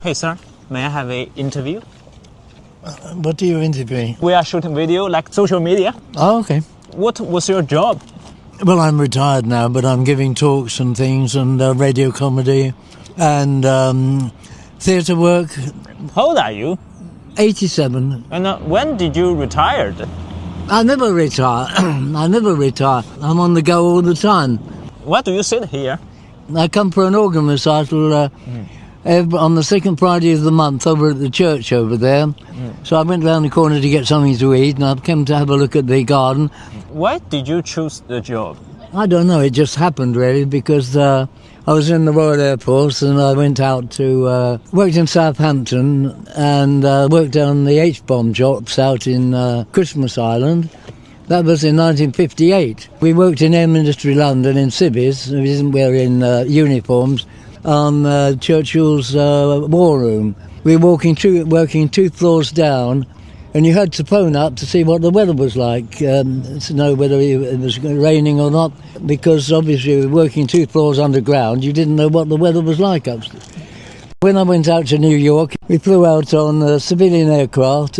Hey sir, may I have an interview? What do you interview? We are shooting video like social media. Oh, okay. What was your job? Well, I'm retired now, but I'm giving talks and things and radio comedy and theatre work. How old are you? 87. And when did you retire? I never retire. I never retire. I'm on the go all the time. Why do you sit here? I come for an organ recital on the second Friday of the month over at the church over there. So I went round the corner to get something to eat and I've come to have a look at the garden. Why did you choose the job? I don't know, it just happened really because I was in the Royal Air Force and I went out to worked in Southampton and worked on the H-bomb shops out in Christmas Island. That was in 1958. We worked in Air Ministry London in civvies, we didn't wear in uniforms, on Churchill's war room. We were working two floors down, and you had to phone up to see what the weather was like, to know whether it was raining or not, because obviously we were working two floors underground, you didn't know what the weather was like upstairs. When I went out to New York, we flew out on civilian aircraft,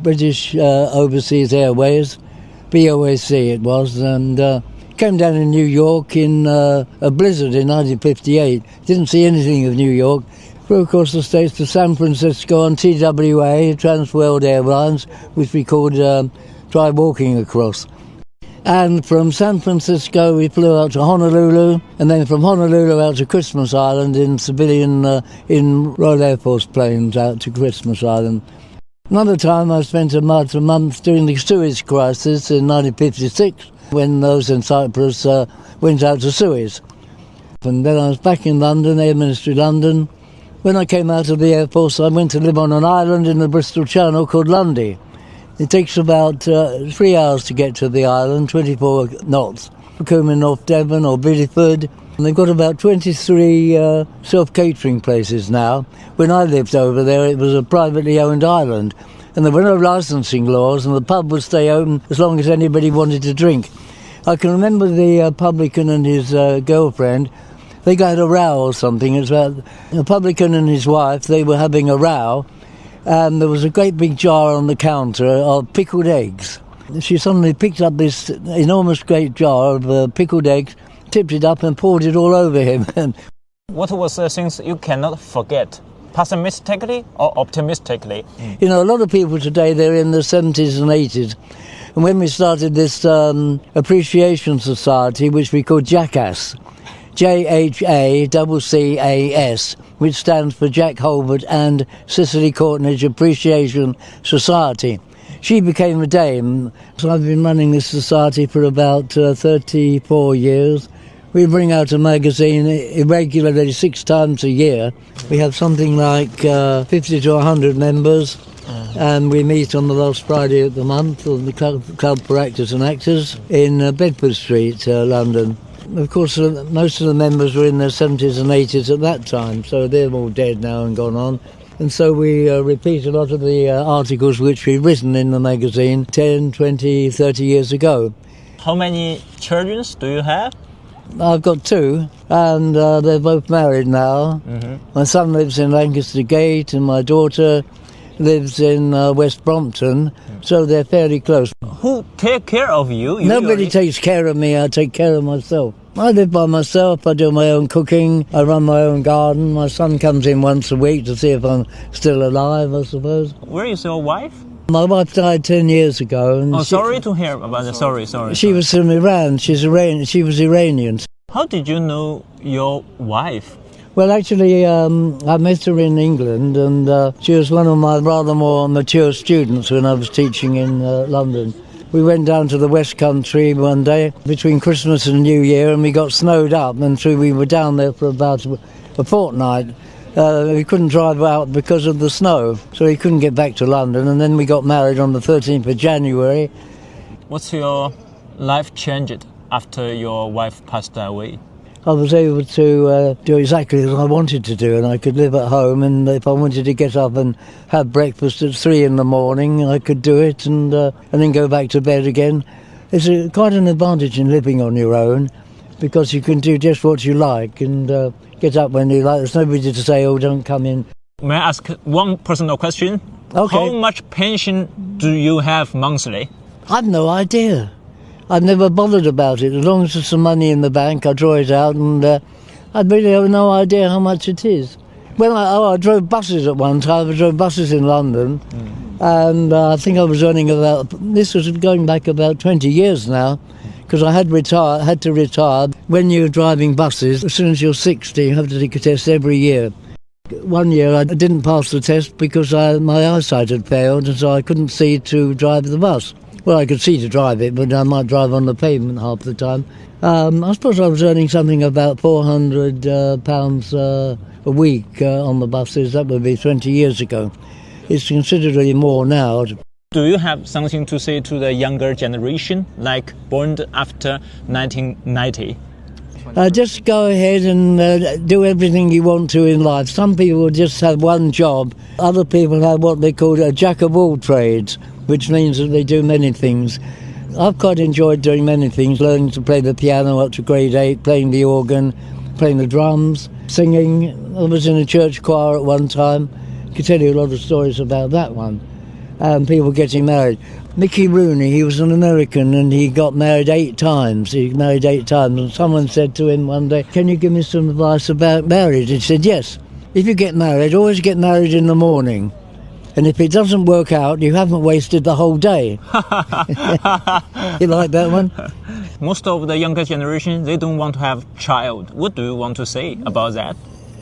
British Overseas Airways, BOAC it was, and came down in New York in a blizzard in 1958. Didn't see anything of New York. Flew across the States to San Francisco on TWA, Trans World Airlines, which we called Try Walking Across. And from San Francisco we flew out to Honolulu, and then from Honolulu out to Christmas Island in civilian, in Royal Air Force planes out to Christmas Island. Another time I spent a month during the Suez crisis in 1956, when those in Cyprus went out to Suez. And then I was back in London, Air Ministry London. When I came out of the Air Force, I went to live on an island in the Bristol Channel called Lundy. It takes about 3 hours to get to the island, 24 knots. Coming North Devon or Bideford. And they've got about 23 self-catering places now. When I lived over there, it was a privately owned island. And there were no licensing laws, and the pub would stay open as long as anybody wanted to drink. I can remember the publican and his girlfriend. They got a row or something. It was about the publican and his wife. They were having a row, and there was a great big jar on the counter of pickled eggs. She suddenly picked up this enormous great jar of pickled eggs, tipped it up and poured it all over him. What was the things you cannot forget? Pessimistically or optimistically? You know, a lot of people today, they're in the 70s and 80s. And when we started this appreciation society, which we call Jackass, JHACCAS, which stands for Jack Holbert and Cicely Courtnidge Appreciation Society. She became a dame. So I've been running this society for about 34 years. We bring out a magazine irregularly 6 times a year. We have something like 50 to 100 members, and we meet on the last Friday of the month on the Club for Actors and Actors in Bedford Street, London. Of course, most of the members were in their 70s and 80s at that time, so they're all dead now and gone on. And so we repeat a lot of the articles which we've written in the magazine 10, 20, 30 years ago. How many children do you have? I've got 2, and they're both married now. Mm-hmm. My son lives in Lancaster Gate, and my daughter lives in West Brompton, so they're fairly close. Who take care of you? Nobody takes care of me, I take care of myself. I live by myself, I do my own cooking, I run my own garden. My son comes in once a week to see if I'm still alive, I suppose. Where is your wife? My wife died 10 years ago. And sorry to hear about that. Sorry. She was from Iran. She was Iranian. How did you know your wife? Well, actually, I met her in England, and she was one of my rather more mature students when I was teaching in London. We went down to the West Country one day between Christmas and New Year, and we got snowed up, and so we were down there for about a fortnight. We couldn't drive out because of the snow, so we couldn't get back to London, and then we got married on the 13th of January. What's your life changed after your wife passed away? I was able to do exactly as I wanted to do, and I could live at home, and if I wanted to get up and have breakfast at 3 in the morning, I could do it, and then go back to bed again. It's quite an advantage in living on your own, because you can do just what you like and get up when you like. There's nobody to say, oh, don't come in May I ask one personal question? Okay. How much pension do you have monthly? I've no idea. I've never bothered about it. As long as there's some money in the bank, I draw it out, and I really have no idea how much it is. When I drove buses at one time. I drove buses in London, and I think I was earning about. This was going back about 20 years now, because I had to retire. When you're driving buses, as soon as you're 60, you have to take a test every year. One year I didn't pass the test because my eyesight had failed, and so I couldn't see to drive the bus. Well, I could see to drive it, but I might drive on the pavement half the time. I suppose I was earning something about £400 a week on the buses. That would be 20 years ago. It's considerably more now. Do you have something to say to the younger generation, like born after 1990? Just go ahead and do everything you want to in life. Some people just have one job. Other people have what they call a jack of all trades, which means that they do many things. I've quite enjoyed doing many things, learning to play the piano up to grade 8, playing the organ, playing the drums, singing. I was in a church choir at one time. I could tell you a lot of stories about that one. And people getting married. Mickey Rooney, he was an American and he got married 8 times. He married 8 times, and someone said to him one day, "Can you give me some advice about marriage?" He said, "Yes. If you get married, always get married in the morning. And if it doesn't work out, you haven't wasted the whole day." You like that one? Most of the younger generation, they don't want to have child. What do you want to say about that?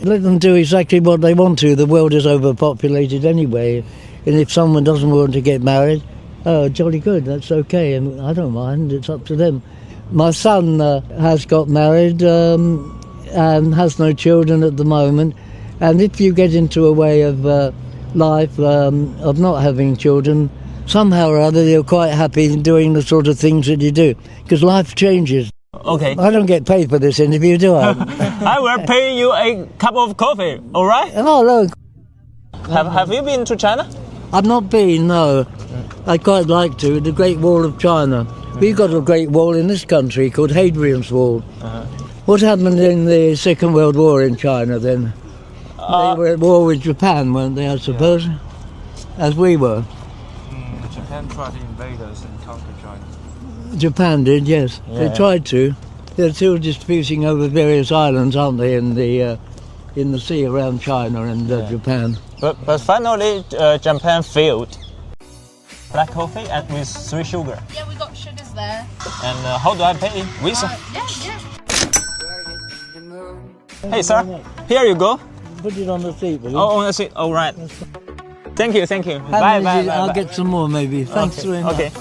Let them do exactly what they want to. The world is overpopulated anyway. And if someone doesn't want to get married, oh, jolly good, that's okay. I don't mind, it's up to them. My son has got married and has no children at the moment. And if you get into a way of life of not having children, somehow or other you're quite happy doing the sort of things that you do, because life changes. Okay. I don't get paid for this interview, do I? I will pay you a cup of coffee, all right? Oh, look. Have you been to China? I've not been, no. I'd quite like to. The Great Wall of China. We've got a great wall in this country called Hadrian's Wall. What happened in the Second World War in China then? They were at war with Japan, weren't they, I suppose? Yeah. As we were. Japan tried to invade us and conquer China. Japan did, yes. Yeah. They tried to. They're still disputing over various islands, aren't they, in the sea around China and Japan. But finally, Japan failed. Black coffee and with 3 sugar. Yeah, we got sugars there. And how do I pay? Visa? Yeah. Hey, sir, here you go. Put it on the seat, will you? Oh, on the seat. All right. Thank you. Bye. I'll get some more maybe. Thanks very much. Okay.